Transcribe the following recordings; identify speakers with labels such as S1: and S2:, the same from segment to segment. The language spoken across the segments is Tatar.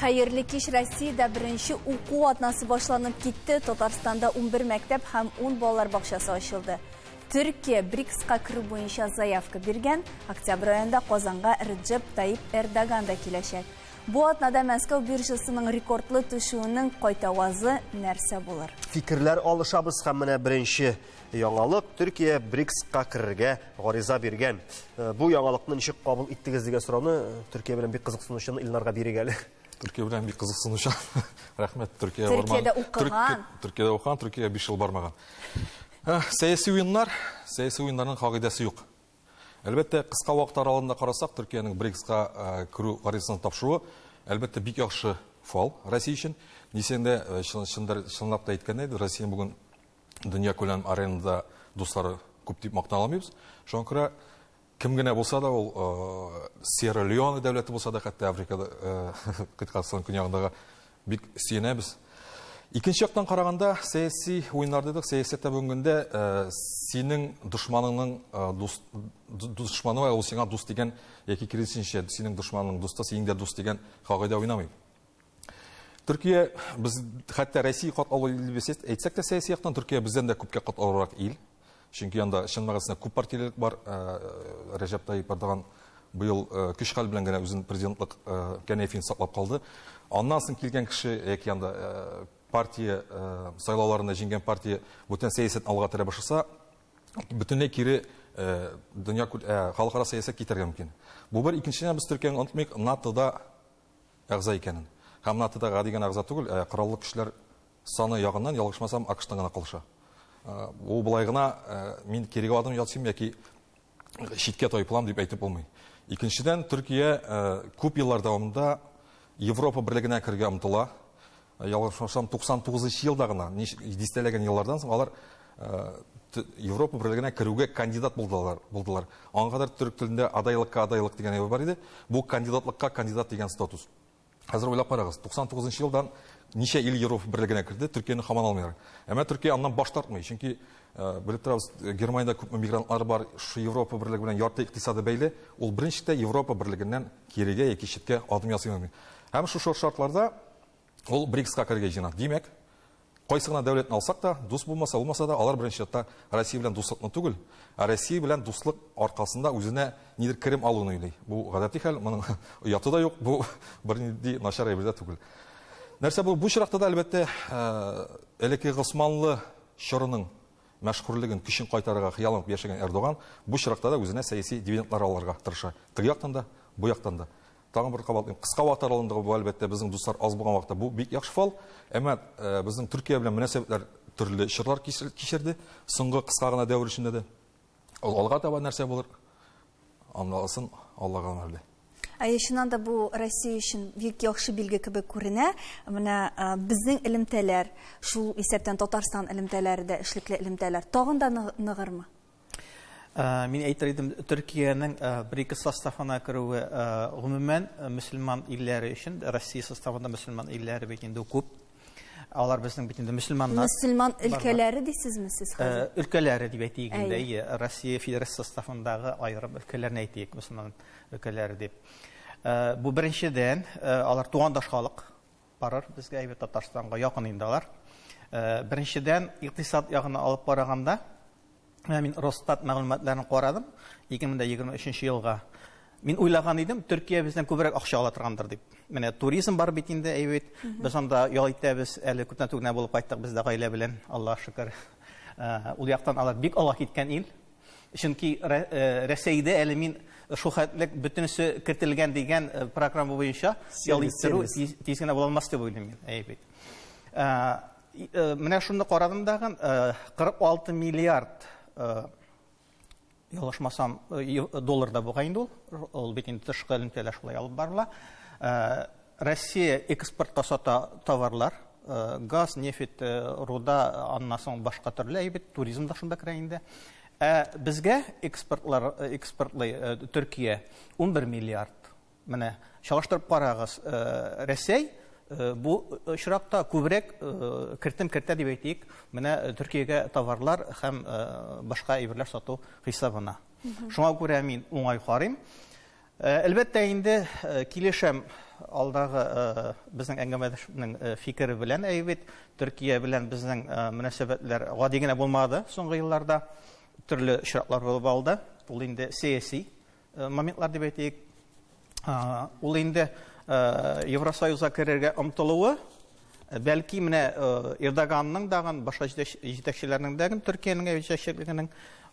S1: Xayrli kеш Россияда birinchi o'quv atnasi boshlanib ketdi. Tatarstanda 11 maktab ham 10 bolalar bog'chasi ochildi. Türkiye BRICS-qa kirish bo'yicha zaявка bergan. Oktyabr oyida Qozonga Recep Tayyip Erdogan da kelishadi. Bu atnada Moskva birjasining rekordli tushuvining qaytavozi narsa bo'lar.
S2: Fikrlar olishamiz ham mana birinchi yangilik. Türkiye BRICS-qa kirishga g'ariza bergan. Bu yangilikni nishib qabul etdingiz degan so'rovni Turkiya bilan bir qiziqsinishni Ilnorga bergani.
S3: Türkiye bilan bir qiziqsinish. Rahmat, Turkiya
S1: Turkiyada o'qigan.
S3: Turkiyada o'qigan, Turkiya 5 yil bormagan. Siyasi oyunlarning qoidasi yo'q. Әлбәттә, кыска вакыт аралыгында карасак, Төркиянең BRICS-ка кирү гаризасын тапшыруы, әлбәттә, бик яхшы фал Россия өчен. Нисендә чынлап та әйткәндә, Россия бүген дөнья күләм аренада дуслары күп дип мактана алмыйбыз. Шуңа күрә кем генә булса да, ул Сьерра-Леоне дәүләте булса да, хәтта Африкада кыткасының көньягындагы бик сөенәбез. Икенче яктан караганда, сәяси уеннар дидек, сәясәттә бүгенгә синең душманыңның душманы ул сиңа дус дигән яки киресенчә синең душманның дусты сиңдә дус дигән кагыйдә уйнамый. Төркия без хәтта Россия кат алу илбесет әйтсәк тә сәяси яктан Төркия бездән дә күпкә кат авыррак ил. Чөнки анда чын мәгънәсендә күп партиялек бар. Рәҗәп Таyyip Эрдоган быел көч хәл белән генә үзен президентлык кәнәфин саклап калды. Аннан соң килгән кеше яки анда партия сайлауларында җиңгән партия бүтән сәясәт алга тора башласа, бөтенләй кире дөнья халыкара сәясәт китәргә мөмкин. Бу бер икенчедән без Төркиянең онытмыйк НАТОда әгъза икәнен. Һәм НАТОда гадигән әгъза түгел, кораллы көчләр саны ягыннан ялгышмасам АКШтан гына калыша. Ул булай гына мин кирәк адым ятсым яки читкә тайпылам дип әйтеп булмый. Икенчедән Төркия күп еллар дәвамында Европа берлегенә кергән омтыла. Ялгышмасам 99 елда гына, дистәләгән еллардан соң алар Европа берлегенә керүгә кандидат булдылар. Аңгадыр төрк телендә адайлыкка адайлык дигән әйбер бар иде. Бу кандидатлыкка кандидат дигән статус. Хәзер уйлап карагыз, 99 елдан ничә ил Европа берлегенә керде, Төркияне һаман алмыйлар. Әмма Төркия аннан баш тартмый, чөнки белеп торабыз, Германиядә күп мигрантлар бар, шу Европа берлеге белән ярты икътисады бәйле, ул беренчедә Европа берлегеннән кирегә яки читкә адым ясый алмый. Һәм шу шартларда ул BRICS-ка кергән җинат. Димәк, кайсы гына дәүләтне алсак та, дус булмаса да, алар беренче чатта Россия белән дуслыкны түгел, Россия белән дуслык аркасында үзенә нидер керем алуны уйлый. Бу гадәти хәл, моның уяты да юк, бу бернинди начар әйбер дә түгел. Нәрсә бу чиракта да әлбәттә элекке Госманлы чорының мәшһүрлеген көчен кайтарырга хыялланып яшәгән Эрдоган бу чиракта да үзенә сәяси дивидендлар алырга тырыша. Теге яктан да, бу яктан да. Тагын бер кабат, кыска вакыт аралыгында бу әлбәттә безнең дуслар аз булган вакытта бу бик яхшы фал. Әмма безнең Төркия белән мөнәсәбәтләр төрле чорлар кичерде. Соңгы кыска гына дәвр эчендә дә. Алга таба нәрсә булыр? Аңласын Аллага мәгълүм.
S1: Шуннан да бу Россия өчен бик яхшы билге кебек күренә. Менә безнең элемтәләр, шул исәптән Татарстан элемтәләре дә эшлекле элемтәләр тагын да ныгырмы?
S4: Мин әйтер идем, Төркиянең BRICS составына керүе гомумән мөселман илләре өчен, Россия составында мөселман илләре бит инде күп. Алар безнең бит инде мөселманнар. Мөселман өлкәләре дисезме сез хәзер? Өлкәләре дип әйтик инде, Россия Федерация составындагы аерым өлкәләрне әйтик, мөселман өлкәләре дип. Бу беренчедән алар тугандаш халык барыр безгә әйбәт Татарстанга якын инде алар. Беренчедән икътисад ягына алып барганда мин Росстат мәгълүматларын карадым 2023 елга. Мин уйлаган идем, Төркия бездән күбрәк акча ала торгандыр дип. Менә туризм бар бит инде, әйбәт. Без анда ял итәбез, әле күптән түгел булып кайттык без дә гаилә белән, Аллаһ шөкер. Ул яктан алар бик ала киткән ил. Чөнки Россиядә әле мин шу хәтлек бөтенесе кертелгән дигән программа буенча ял иттерү тиз генә була алмас дип уйлыйм мин, әйбәт. Менә шуны карадым дагы 46 миллиард ялгышмасам долларда булган инде ул бит инде тышкы элемтәләр шулай алып барыла. Россия экспортка сата товарлар, газ, нефть, руда, аннан соң башка төрле әйбәт, туризм да шунда керә инде. Безгә экспортлый Төркия 11 миллиард. Менә чагыштырып карагыз, Россия бу очракта күбрәк кертә дип әйтик, менә Төркиягә товарлар һәм башка әйберләр сату хисабына. Шуңа күрә мин уңай карыйм. Әлбәттә инде килешәм алдағы безнең әңгәмәдәшнең фикере белән әйбәт, Төркия белән безнең мөнәсәбәтләр гади генә булмады. Соңгы елларда төрле очраклар булып алды. Ул инде сәяси моментлар дип әйтик. Ул инде Евросоюзга керергә омтылуы, бәлки менә Эрдоганның дагын, башка җитәкчеләрнең дагын Төркиянең җитәкчелегенең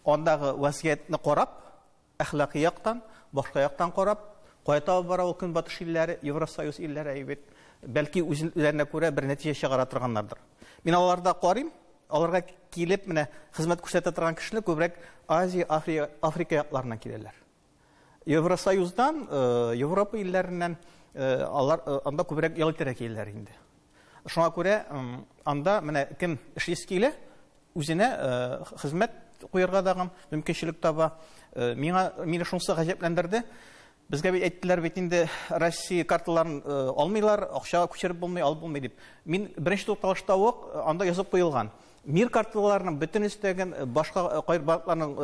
S4: андагы вазгыятьне карап, әхлакый яктан, башка яктан карап, кайта бара ул көнбатыш илләре, Евросоюз илләре әйбәт, бәлки үзләренә күрә бер нәтиҗә чыгара торганнардыр. Мин аларда карыйм, аларга килеп менә хезмәт күрсәтә торган кешеләр күбрәк Азия, Африка якларыннан киләләр. Евросоюздан, Европа илләреннән алар анда күбрәк ял итәргә киләләр инде. Шуңа күрә анда менә кем эшлисе килә, үзенә хезмәт куярга дагы мөмкинчелек таба. Мине шунысы гаҗәпләндерде. Безгә бит әйттеләр бит инде Россия карталарын алмыйлар, акча күчереп булмый, алып булмый дип. Мин беренче тукталышта ук анда язып куелган. Мир карталарының бөтенестәген башка кайырларның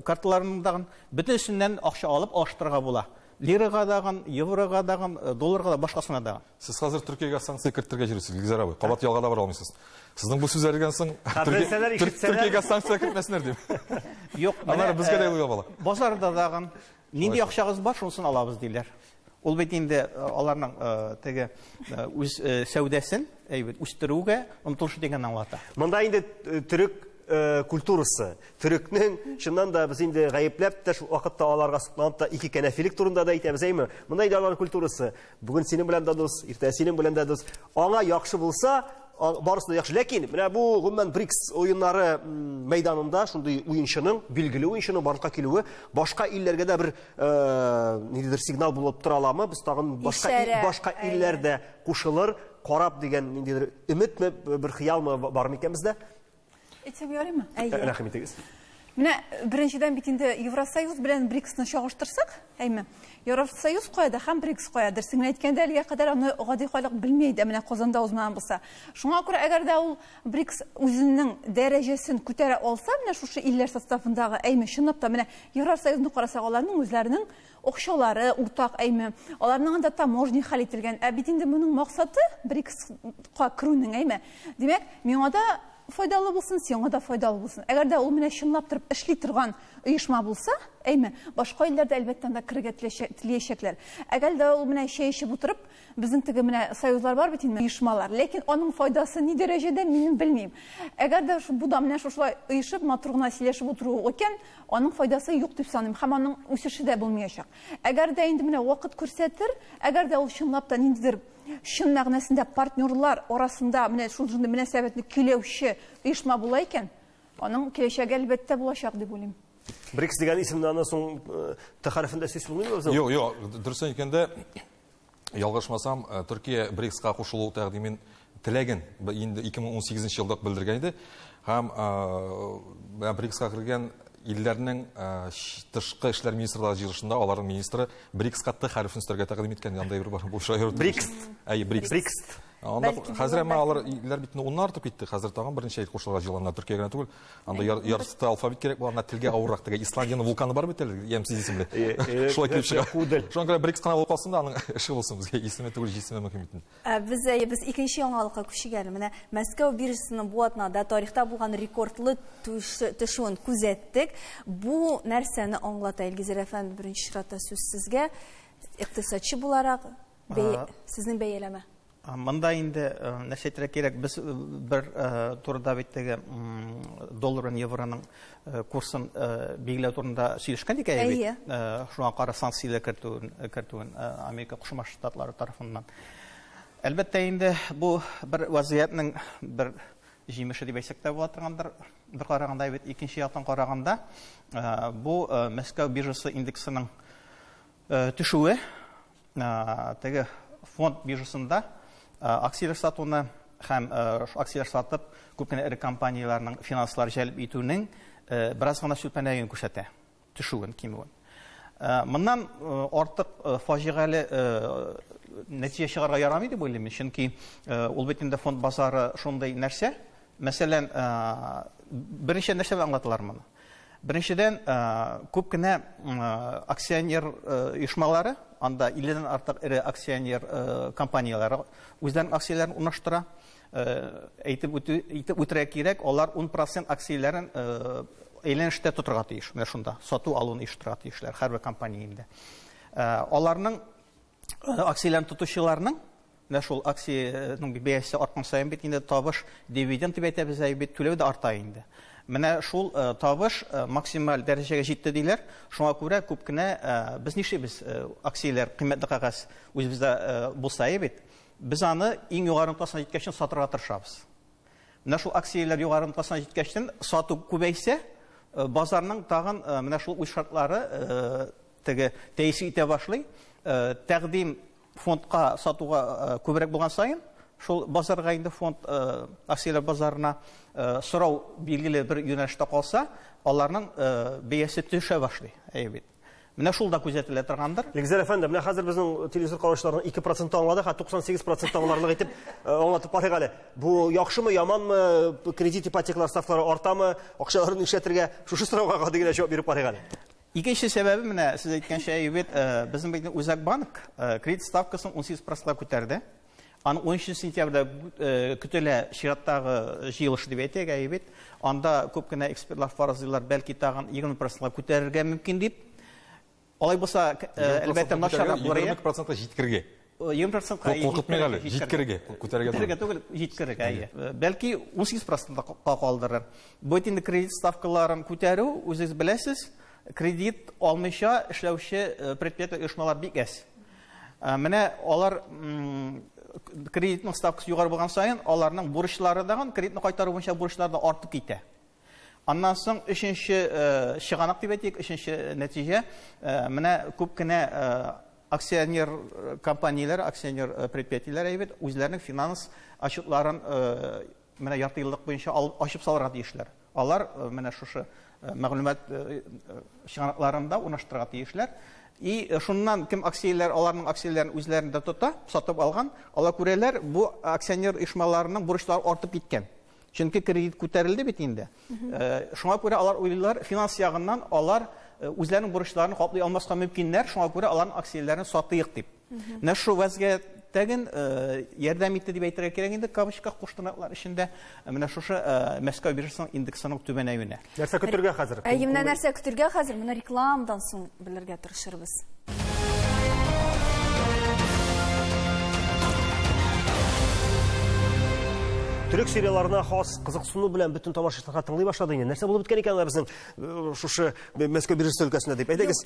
S4: карталарының дагы бөтенесеннән акча алып алыштырырга була. Лирага дагы, еврога дагы, долларга да башкасына дагы.
S3: Сез хәзер Төркиягә санкция кертергә җирсез, Илгизәр абый. Кабат ялга да бара алмыйсыз. Сезнең бу сүзләргән соң Төркиягә санкция кертмәсеннәр дип.
S4: Юк,
S3: Алар безгә дә уйга бала.
S4: Базарда дагы нинди акчагыз бар, шунысын алабыз диләр. Ул бит инде аларның теге үз сәүдәсен әйбәт үстерүгә омтылышы дигән аңлата.
S2: Монда инде төрек культурасы, төрекнең шуннан да без инде гаепләп тә шул вакытта аларга сукланып та ике кәнәфилек турында да әйтәбез әйме. Монда инде алар культурасы. Бүген синең белән дә дус, иртә синең белән дә дус. Аңа яхшы булса, барысы да яхшы. Ләкин менә бу гомумән БРИКС уеннары мәйданында шундый уенчының, билгеле уенчының барлыкка килүе башка илләргә дә бер нидер сигнал булып тора аламы? Без тагын башка илләрдә кушылыр, карап дигән ниндидер өметме, бер хыялмы бар микән бездә?
S1: Әйтсәм ярыймы?
S2: Рәхим итегез.
S1: Менә беренчедән бит инде Евросоюз белән БРИКСны чагыштырсак, әйме, Евросоюз кайда һәм БРИКС кайда? Син әйткәндә әлегә кадәр аны гади халык белмәй иде, менә Казанда узмаган булса. Шуңа күрә әгәр дә ул БРИКС үзенең дәрәҗәсен күтәрә алса, менә шушы илләр составындагы әйме чынлап та менә Евросоюзны карасак, аларның үзләренең акчалары уртак әйме, аларның анда таможня хәл ителгән. Ә бит инде моның максаты БРИКСка керүнең әйме. Димәк, миңа да файдалы булсын, сиңа да файдалы булсын. Әгәр дә ул менә чынлап торып эшли торган оешма булса, әйме, башка илләрдә әлбәттә дә кирергә теләячәкләр. Әгәр дә ул менә шәй эше утырып, безнең теге менә союзлар бар бит инде, оешмалар. Ләкин аның файдасы ни дәрәҗәдә мин белмим. Әгәр дә бу да менә шулай оешып, матур гына сөйләшеп утыру икән, аның файдасы юк дип саныйм, һәм аның үсеше дә булмаячак. Әгәр дә инде менә вакыт күрсәтер, әгәр дә ул чынлап та ниндидер шын мәгънәсендә партнерлар арасында менә шундый мөнәсәбәтне көйләүче оешма була икән, аның киләчәге әлбәттә булачак дип уйлыйм.
S2: БРИКС дигән исемнән соң тәхәрифендә сүз булмыймы безнең?
S3: Юк, дөрес әйткәндә, ялгышмасам, Төркия БРИКСка кушылу тәкъдимен теләген инде 2018 елда белдергән иде. Һәм БРИКСка кергән илләрнең тышкы эшләр министрлыгы җыелышында аларның министры БРИКСка тәхәрифен өстәргә тәкъдим иткән, янда бер бар бу шаһир.
S2: БРИКС.
S3: БРИКС. Хәзер әмма алар илләр бит уннар артып китте. Хәзер тагын берничә ел кушылырга җыелган Төркия генә түгел. Анда ярсыта алфавит кирәк булган, телгә авыррак теге Исландияның вулканы бар бит әле, ямсыз исемле. Шулай килеп чыга. Шуңа күрә БРИКС кына булып калсын да, аның эше булсын безгә исеме түгел, җисеме мөһим итен.
S1: Без икенче яңалыкка күчегән. Менә Мәскәү биржасының бу атнада тарихта булган рекордлы төшүен күзәттек. Бу нәрсәне аңлата Илгизәр әфәнде беренче чиратта сүз сезгә, икътисадчы буларак, сезнең бәяләмә.
S4: Монда инде нәрсәйтергә кирәк, без бер турыда бит теге доллар һәм евроның курсын билгеләү турында сөйләшкән идек әйе. Шуңа кара санкциялар кертүен Америка Кушма Штатлары тарафыннан. Әлбәттә инде бу бер вазиятның бер җимеше дип әйтсәк тә була торгандыр. Бер караганда бит икенче яктан караганда бу Мәскәү биржасы индексының төшүе теге фонд биржасында акциялар сатуны һәм акциялар сатып күп кенә ире компанияларның финанслар җәлеп итүнең бераз гына сүлпәнәген күрсәтә, төшүен, кимүен. Моннан артык фаҗигале нәтиҗә чыгарга ярамый дип уйлыйм, чөнки ул бит инде фонд базары шундый нәрсә. Мәсәлән, беренче нәрсә аңлаталар моны. Беренчедән, күп кенә акционер оешмалары анда 50-дән артык ире акционер компаниялары үзләренең акцияләрен урнаштыра. Әйтеп үтәргә кирәк, алар 10% акцияләрен әйләнештә тотырга тиеш. Менә шунда сату алуны оештырырга тиешләр һәрбер компаниядә. Аларның акцияләрен тотучыларның менә шул акциянең бәясе арткан саен бит инде табыш дивиденд дип әйтәбез, бит түләү дә арта инде. Менә шул табыш максималь дәрәҗәгә җитте диләр. Шуңа күрә күп кенә без нишибез акцияләр кыйммәтле кагаз үзебездә булса бит, без аны иң югары нуктасына җиткәчтен сатырга тырышабыз. Менә шул акцияләр югары нуктасына җиткәчтен сату күбәйсә, базарның тагын менә шул үз шартлары теге тәэсир итә башлый. Тәкъдим фондка сатуга күбрәк булган саен, шул базарга инде фонд акцияләр базарына сорау билгеле бер юнәлештә калса, аларның бәясе төшә башлый. Әйбит. Менә шул да күзәтелә торгандыр.
S2: Илгизәр әфәнде, менә хәзер безнең телевизор караучыларының 2% аңлады, 98% аңларлык итеп аңлатып барыйк әле. Бу яхшымы, яманмы, кредит ипотекалар ставкалары артамы, акчаларын эшләтергә шушы сорауга дигән җавап биреп барыйк әле.
S4: Икенче сәбәбе менә сез әйткәнчә, әйбит, безнең бит Үзәк банк кредит ставкасын 18%-ка күтәрде. Аны 13 сентябрьдә көтелә чираттагы җыелыш дип әйтәк, әйбит. Анда күп кенә экспертлар фаразлыйлар, бәлки тагын 20%-ка күтәрергә мөмкин дип. Алай булса, әлбәттә начаррак булыр.
S3: 20%-ка җиткергә.
S4: 20%-ка
S3: куркытмыйга әле, җиткергә, күтәрергә
S4: түгел, җиткергә. Бәлки 18%-ка калдырыр. Бу инде кредит ставкаларын күтәрү, үзегез беләсез, кредит алмыйча эшләүче предприятие оешмалар бик әз. Менә алар кредитның ставкасы югары булган саен, аларның бурычлары дагы кредитны кайтару буенча бурычлар да артып китә. Аннан соң өченче чыганак дип әйтик, өченче нәтиҗә, менә күп кенә акционер компанияләр, акционер предприятиеләр әйбит, үзләренең финанс отчетларын менә ярты еллык буенча ачып салырга тиешләр. Алар менә шушы мәгълүмат чыганакларында урнаштырырга тиешләр. И шуннан кем акцияләр, аларның акцияләрен үзләрендә тота, сатып алган, алар күрәләр, бу акционер оешмаларының бурычлары артып киткән. Чөнки кредит күтәрелде бит инде. Шуңа күрә алар уйлыйлар, финанс ягыннан алар үзләренең бурычларын каплый алмаска мөмкиннәр, шуңа күрә аларның акцияләрен сатыйк дип. Менә шу вазгыятьтәген ярдәм итте дип әйтергә кирәк инде кабышка куштырнаклар эчендә менә шушы Мәскәү биржасының индексының түбәнәюенә.
S2: Нәрсә көтәргә хәзер?
S1: Менә нәрсә көтәргә хәзер? Менә рекламадан соң белергә тырышырбыз.
S2: Төрек серияларына хас кызыксыну белән бөтен тамашачыларга тыңлый башлады инде. Нәрсә булып биткән икән безнең шушы Мәскәү биржасы өлкәсендә дип. Әйтегез,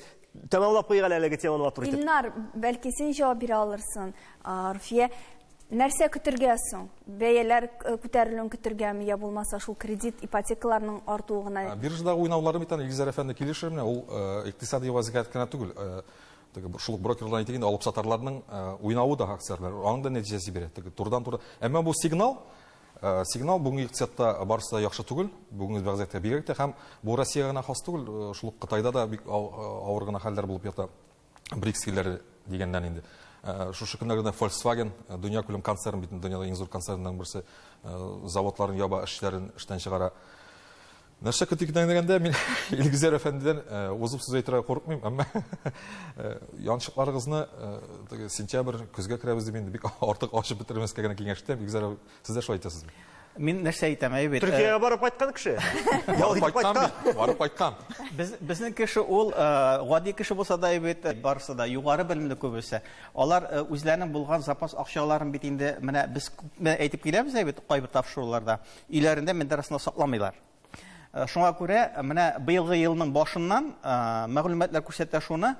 S2: тәмамлап куйган әлеге теманы матур итеп.
S1: Илнар, бәлки син җавап бирә алырсың. Руфия, нәрсә көтәргә соң? Бәяләр күтәрелүен көтәргәме, я булмаса шул кредит ипотекаларның артуына?
S3: Биржадагы уйнаулары бит Илгизәр әфәнде килешер менә, ул икътисади вазгыять кына түгел. Шул брокерлар әйтгәндә алып сатарларның уйнавы да акциялар, аның да нәтиҗәсе бирә. Турыдан-туры. Әмма бу сигнал бүгенге икътисадта барысы да яхшы түгел, бүгенге вазгыятьтә бигрәк тә һәм бу Россиягә гына хас түгел, шул Кытайда да бик авыр гына хәлләр булып ята. БРИКС илләре дигәннән инде. Шушы көннәрдә Volkswagen дөнья күләм концерн бит, дөньяда иң зур концернның берсе, заводларын яба эшләрен эштән чыгара. Нәрсә көтүкдән дигәндә мин Илгизәр әфәндедән узып сүз әйтергә курыкмыйм, әмма янчыкларыгызны сентябрь көзгә керәбез дип инде бик артык ачып бетермәскә генә киңәш итәм. Илгизәр, сез дә шулай әйтәсезме?
S4: Мин нәрсә әйтәм, әйбит.
S2: Төркиягә барып кайткан кеше.
S3: Барып кайткан.
S4: Безнең кеше ул гади кеше булса да әйбит, барысы да югары белемле күбесе. Алар үзләренең булган запас акчаларын бит инде менә без әйтеп киләбез әйбит, кайбер тапшыруларда өйләрендә мендәрәсендә сакламыйлар. Шуңа күрә, менә быелгы елның башыннан мәгълүматлар күрсәтә шуны,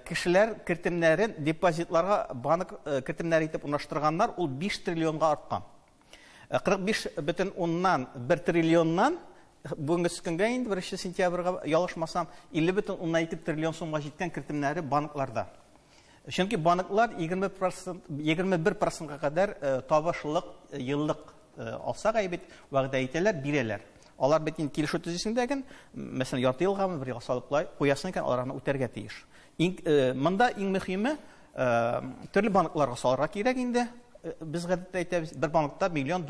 S4: кешеләр кертемнәрен депозитларга банк кертемнәре итеп урнаштырганнар, ул 5 триллионга арткан. 45,1 триллионнан бүгенге көнгә инде 1 сентябрьгә ялышмасам 50,2 триллион сумга җиткән кертемнәре банкларда. Чөнки банклар 21%-га кадәр табышлык еллык алсак әйбит вәгъдә итәләр, бирәләр. Алар бит инде килешү төзисендәген, мәсәлән, ярты елгамы, бер ел салыклай куясын икән, аларны үтәргә тиеш. Монда иң мөһиме төрле банкларга салырга кирәк инде. Без гадәттә әйтәбез, бер банкта 1,4 миллион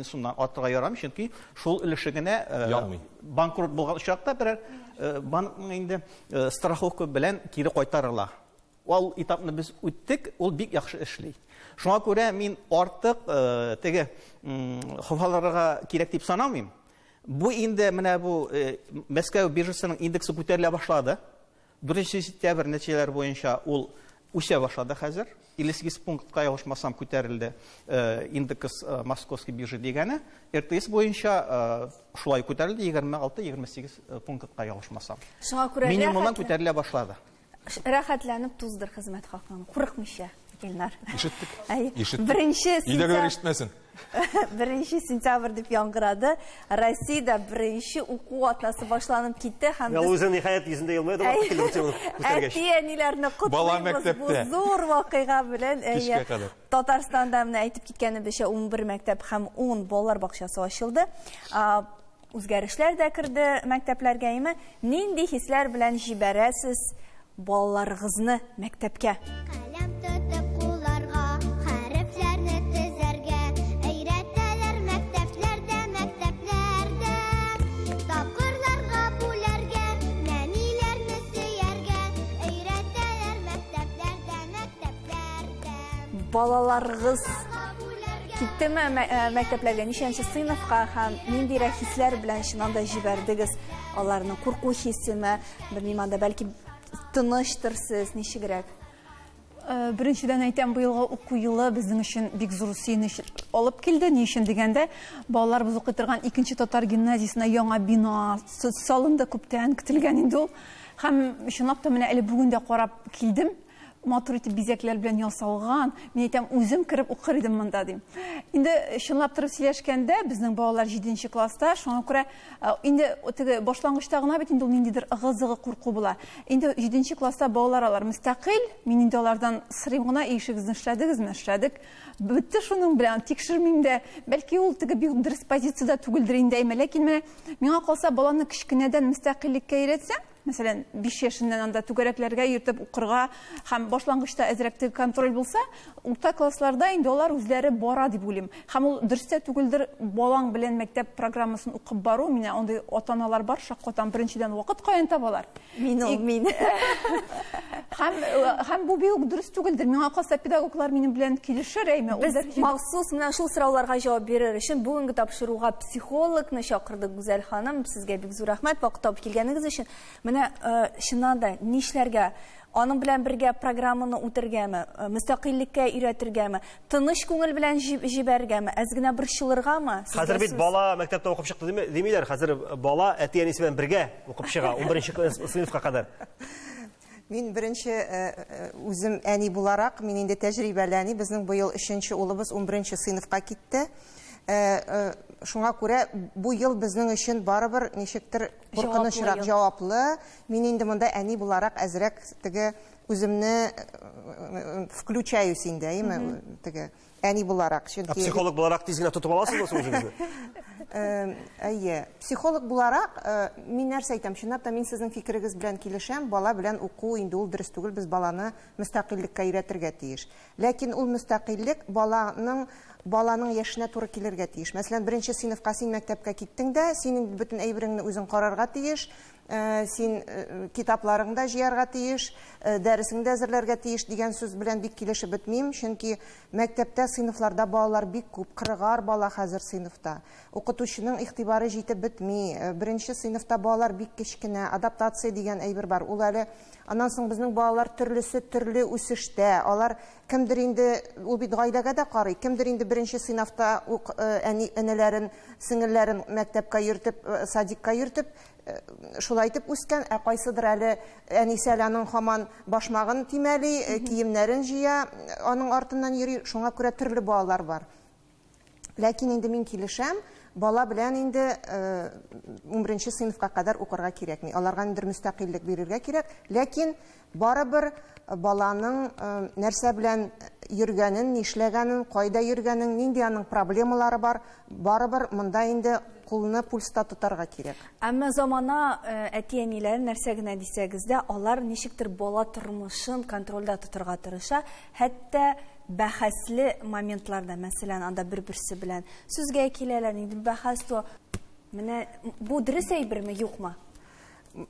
S4: сумнан артырга ярамый, чөнки шул өлеше генә банкрот булган очракта берәр банкның инде страховка белән кире кайтарыла. Ул этапны без үттек, ул бик яхшы эшли. Шуңа күрә мин артык теге хаваларга кирәк дип санамыйм. Бу инде менә бу Мәскәү биржасының индексы күтәрелә башлады. 1 сентябрь нәтиҗәләре буенча ул үсә башлады хәзер. 58 пунктка ягышмасам күтәрелде индекс Московский биржа дигәне. РТС буенча шулай күтәрелде 26-28 пунктка ягышмасам.
S1: Шуңа күрә
S4: Минимумнан күтәрелә башлады.
S1: Рәхәтләнеп туздыр хезмәт хакын. Курыкмыйча, Гелнар.
S3: Ишеттек.
S1: Әй,
S3: Ишеттек.
S1: Беренче
S3: Өйдәгеләр ишетмәсен.
S1: 1 сентябрь дип яңгырады. Россиядә беренче уку атнасы башланып китте һәм
S2: Я үзем нихаят йөзендә елмайды вакыт килде күтәргәч.
S1: әтиәниләрне
S3: Бала
S1: котлыйбыз
S3: мәктәптә.
S1: бу зур вакыйга белән.
S3: Кичкә кадәр.
S1: Татарстанда менә әйтеп киткәнебезчә 11 мәктәп һәм 10 балалар бакчасы ачылды. Үзгәрешләр дә керде мәктәпләргә име. Нинди хисләр белән җибәрәсез балаларыгызны мәктәпкә?
S5: Каләм тотып кулларга, хәрефләрне тезәргә, өйрәтәләр мәктәпләрдә, мәктәпләрдә. Тапкырларга бүләргә, нәниләрне сөяргә, өйрәтәләр мәктәпләрдә, мәктәпләрдә.
S1: Балаларыгыз
S5: Бүләргә
S1: киттеме мәктәпләргә, ничәнче сыйныфка һәм ниндирәк хисләр белән шуннан да җибәрдегез? Аларның курку хиссеме, белмим анда бәлки тыныштырсыз, ничегрәк?
S6: Беренчедән әйтәм, быелгы уку елы безнең өчен бик зур сөенеч алып килде. Ни өчен дигәндә, балалар без укый торган 2нче татар гимназиясенә яңа бина салынды, күптән көтелгән инде ул. Һәм чынлап та менә әле бүген дә карап килдем. Матур итеп бизәкләр белән ясалган. Мин әйтәм, үзем кереп укыр идем монда дим. Инде чынлап торып сөйләшкәндә, безнең балалар 7нче класста, шуңа күрә инде теге башлангычта гына бит инде ул ниндидер ыгы-зыгы курку була. Инде 7нче класста балалар алар мөстәкыйль, мин инде алардан сырыйм гына, ишегезне эшләдегезме, эшләдек. Бетте шуның белән тикшермим дә, бәлки ул теге бик дөрес позициядә түгелдер инде, ләкин менә миңа калса баланы кичкенәдән мөстәкыйльлеккә өйрәтсәң, мәсәлән, 5 яшеннән анда түгәрәкләргә йөртеп укырга һәм башлангычта әзрәк контроль булса, урта классларда инде алар үзләре бара дип уйлыйм. Һәм ул дөрестә түгелдер, балаң белән мәктәп программасын укып бару, мине андый ата-аналар бар, шаккатан беренчедән вакыт каян табалар.
S1: Мин.
S6: Һәм бу бик дөрес түгелдер. Миңа калса педагоглар минем белән килешер, әйме.
S1: Без махсус менә шул сорауларга җавап бирер өчен бүгенге тапшыруга психологны чакырдык, Гүзәл ханым. Сезгә бик зур рәхмәт вакыт табып килгәнегез өчен. Менә чыннан да нишләргә, аның белән бергә программаны үтергәме, мөстәкыйльлеккә өйрәтергәме, тыныч күңел белән җибәргәме, әз генә борчылыргамы?
S2: Хәзер бит бала мәктәптә укып чыкты димиләр. Хәзер бала әти-әнисе белән бергә укып чыга 11нче сыйныфка кадәр.
S7: Мин беренче үзем әни буларак, мин инде тәҗрибәләни, безнең быел 3нче улыбыз 11нче сыйныфка китте. Шуңа күрә бу ел безнең өчен барыбер ничектер куркынычрак җаваплы. Мин инде монда әни буларак әзрәк теге үземне включаюсь инде, әйме, теге әни буларак.
S2: Психолог буларак тиз генә тотып аласыз үзегезне?
S7: Әйе, психолог буларак мин нәрсә әйтәм, чынлап та мин сезнең фикерегез белән килешәм. Бала белән уку инде ул дөрес түгел, без баланы мөстәкыйльлеккә өйрәтергә тиеш. Ләкин ул мөстәкыйльлек баланың яшенә туры килергә тиеш. Мәсәлән, 1нче сыйныфка син мәктәпкә киттең дә, синең бөтен әйбереңне үзең карарга тиеш. Син китапларыңда җыярга тиеш, дәресеңдә әзерләргә тиеш дигән сүз белән бик килешеп бетмим, чөнки мәктәптә сыйныфларда балалар бик күп, 40 бала хәзер сыйныфта. Укытучының игътибары җитеп бетми. 1нче сыйныфта балалар бик кечкенә, адаптация дигән әйбер бар. Ул әле аннан соң безнең балалар төрлесе төрле үсештә. Алар кемдер инде ул бит гаиләгә дә карый, кемдер инде 1нче сыйныфта әниләрен, сеңелләрен мәктәпкә йөртеп, садикка йөртеп, шулай итеп үскән, кайсыдыр әле әнисе аның һаман башмагын тимәли, киемнәрен җыя, аның артыннан йөри, шуңа күрә төрле балалар бар. Ләкин инде мин килешәм, бала белән инде 11нче сыйныфка кадәр укырга кирәкми. Аларга инде мөстәкыйльлек бирергә кирәк, ләкин барыбер баланың нәрсә белән йөргәнен, нишләгәнен, кайда йөргәнен, нинди аның проблемалары бар, барыбер монда инде кулны пульста тотарга кирәк.
S1: Әмма замана әти-әниләр нәрсә генә дисәгез дә, алар ничектер бала тормышын контрольдә тотырга тырыша, хәтта бәхәсле моментларда, мәсәлән, анда бер-берсе белән сүзгә киләләр, инде бәхәс то, менә бу дөрес әйберме, юкмы?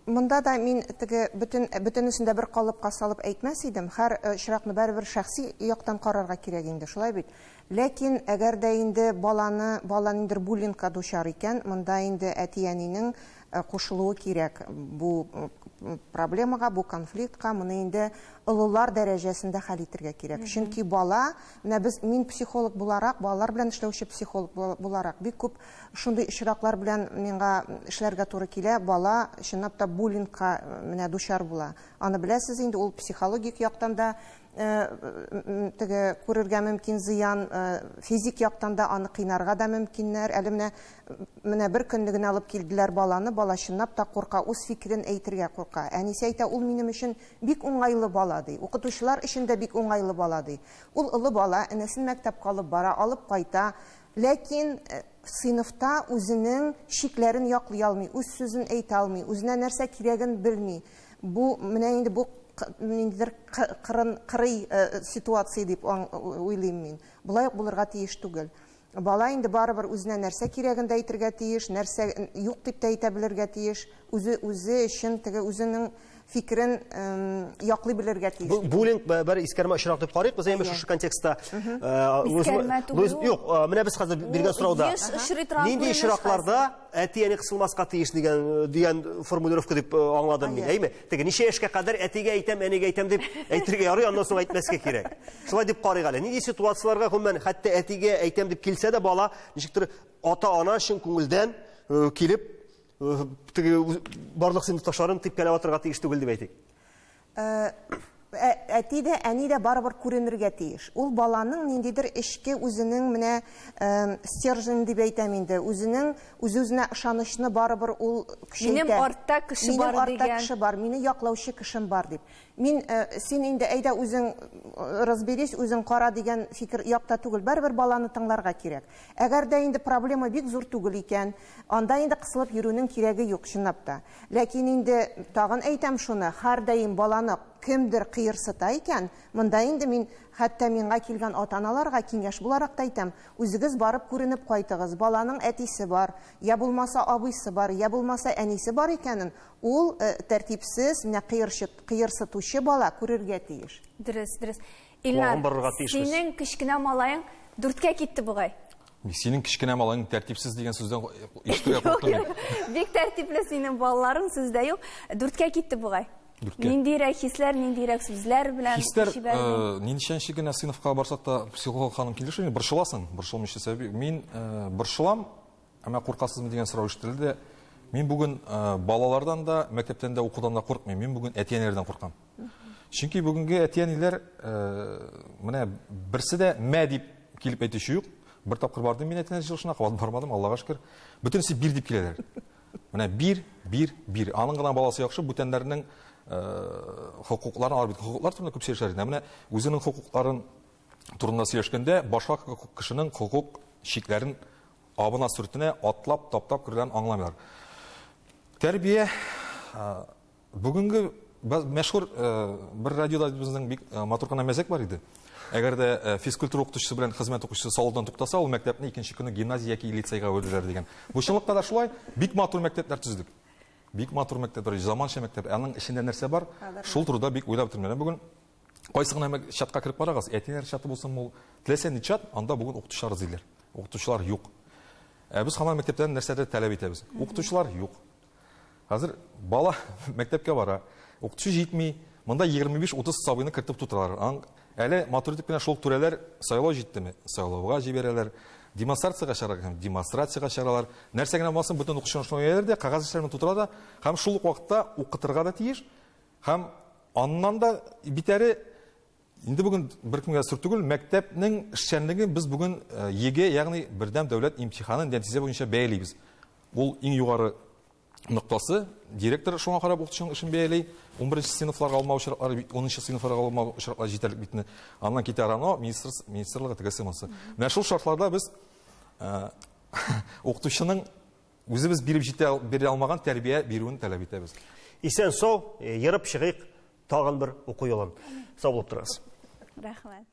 S7: Монда да мин теге бөтенесен дә бер калыпка салып әйтмәс идем. Һәр очракны бер шәхси яктан карарга кирәк инде, шулай бит. Ләкин әгәр дә инде баланы инде буллингка дучар икән, монда инде әти-әнинең кушылуы кирәк бу проблемага, бу конфликтка, моны инде олылар дәрәҗәсендә хәл итәргә кирәк. Чөнки бала, мин психолог буларак, балалар белән эшләүче психолог буларак, бик күп шундый очраклар белән миңа эшләргә туры килә. Бала чынлап та буллингка менә дучар була. Аны беләсез инде, ул психологик яктан да теге күрергә мөмкин зыян, физик яктан да аны кыйнарга да мөмкиннәр. Әле менә бер көнне генә алып килделәр баланы, бала чынлап та курка, үз фикерен әйтергә курка. Әнисе әйтә, ул минем өчен бик уңайлы бала ди. Укытучылар өчен дә бик уңайлы бала ди. Ул олы бала, энесен мәктәпкә алып бара, алып кайта. Ләкин сыйныфта үзенең шикләрен яклый алмый, үз сүзен әйтә алмый, үзенә нәрсә кирәген белми. Бу менә инде бу ниндидер кырый ситуация дип уйлыйм мин. Булай булырга тиеш түгел. Бала инде барыбер үзенә нәрсә кирәген дә әйтергә тиеш, нәрсә юк дип тә әйтә белергә тиеш, үзе өчен теге үзенең фикерен яклый белергә тиеш.
S2: Буллинг бер искәрмә очрак дип карыйк, без әйме шушы контекстта юк, менә без хәзер биргән сорауда нинди очракларда әти-әни кысылмаска тиеш дигән формулировка дип аңладым мин. Әйме, теге ничә яшькә кадәр әтигә әйтәм, әнигә әйтәм дип әйтергә ярый, аннан соң әйтмәскә кирәк. Шулай дип карыйк әле. Нинди ситуацияларга гомумән хәтта әтигә әйтәм дип килсә дә бала ничектер ата-ана өчен күңелдән килеп барлык сыйныфташларын типкәләп атырга тиеш түгел дип әйтик.
S7: Әти дә, әни дә барыбер күренергә тиеш. Ул баланың ниндидер эчке үзенең менә стержень дип әйтәм инде, үзенә ышанычны барыбер ул көчәйтә.
S1: Минем артта кеше бар дигән.
S7: Минем артта кеше бар, мине яклаучы кешем бар дип. Мин син инде әйдә үзең разберись, үзең кара дигән фикер якта түгел, барыбер баланы тыңларга кирәк. Әгәр дә инде проблема бик зур түгел икән, анда инде кысылып йөрүнең кирәге юк чынлап та. Ләкин инде тагын әйтәм шуны, һәр даим баланы кемдер кыерсыта икән, монда инде мин хәтта миңа килгән ата-аналарга киңәш буларак та әйтәм, үзегез барып күренеп кайтыгыз. Баланың әтисе бар, я булмаса абыйсы бар, я булмаса әнисе бар икәнен, ул тәртипсез, менә кыерсытучы бала күрергә тиеш.
S1: Дөрес. Илнар, синең кечкенә малайың 4-кә китте бугай.
S3: Синең кечкенә малайың тәртипсез дигән сүздән ишетергә куркам.
S1: Бик тәртипле синең балаларың, сездә юк. 4-кә китте бугай. Ниндирәк хисләр, ниндирәк сүзләр белән
S3: ишетәләр. Нинчәнче генә сыйныфка барсак та психолог ханым килеш, борчыласың, борчылмыйча сәбәп. Мин борчылам, әмма куркасызмы дигән сорау ишетелде. Мин бүген балалардан да, мәктәптән дә, укудан да куркмыйм. Мин бүген әти-әниләрдән куркам. Чөнки бүгенге әти-әниләр менә берсе дә мә дип килеп әйтүче юк. Бер тапкыр бардым мин әти-әни җылышына, кабат бармадым, Аллага шөкер. Бөтенесе бир дип киләләр. Менә бир. Аның гына баласы яхшы, бүтәннәрнең хукукларын, арбит хукуклар турында күп сөйләшәләр. Менә үзенең хукукларын турында сөйләшкәндә, башка кешенең хукук шикләрен абына сүртенә атлап, таптап кергән аңламыйлар. Тәрбия бүгенге мәшһүр бер радиода безнең бик матур гына мәзәк бар иде. Әгәр дә физкультура укытучысы белән хезмәт укучысы салондан туктаса, ул мәктәпне икенче көне гимназия яки лицейга үрләр дигән. Бу чынлыкта да шулай, бик матур мәктәпләр төздек. Бик матур мәктәпләр, заманча мәктәп. Аның эчендә нәрсә бар? Шул турыда бик уйлап торам. Бүген кайсы гына чатка кирип карагыз, әтиләр чаты булсын, ул теләсә ни чат, анда бүген укытучылар зилер. Укытучылар юк. Без һаман мәктәптән нәрсәдә таләп итәбез. Укытучылар юк. Хәзер бала мәктәпкә бара, укытучы җитми, монда 25-30 сабыйны кертеп тутыралар. Әле матур итеп кенә шул түрәләр сайлау җиттеме? Сайлауга җибәрәләр. Демонстрациягә чыгаралар. Нәрсә генә булсын, бөтен укучылар дә кагаз эшләрен тутыра да, һәм шул ук вакытта укытырга да тиеш, һәм аннан да битәре инде бүген беркемгә сер түгел, мәктәпнең эшчәнлеге без бүген ЕГЭ, ягъни бердәм дәүләт имтиханын нәтиҗә буенча бәялибез. Ул иң югары ноктасы, директор шуңа карап укытучының эшен бәяли, 11-нче сыйныфларга алмау очраклары, 10-нче сыйныфларга алмау очраклары җитәрлек битне. Аннан китә рано министрлыгы тегесе монсы. Менә шул шартларда без укытучының үзебез бирә алмаган тәрбия бирүен таләп итәбез.
S2: Исән сау, йырып чыгыйк, тагын бер уку юлын. Сау булып торыгыз.
S1: Рәхмәт.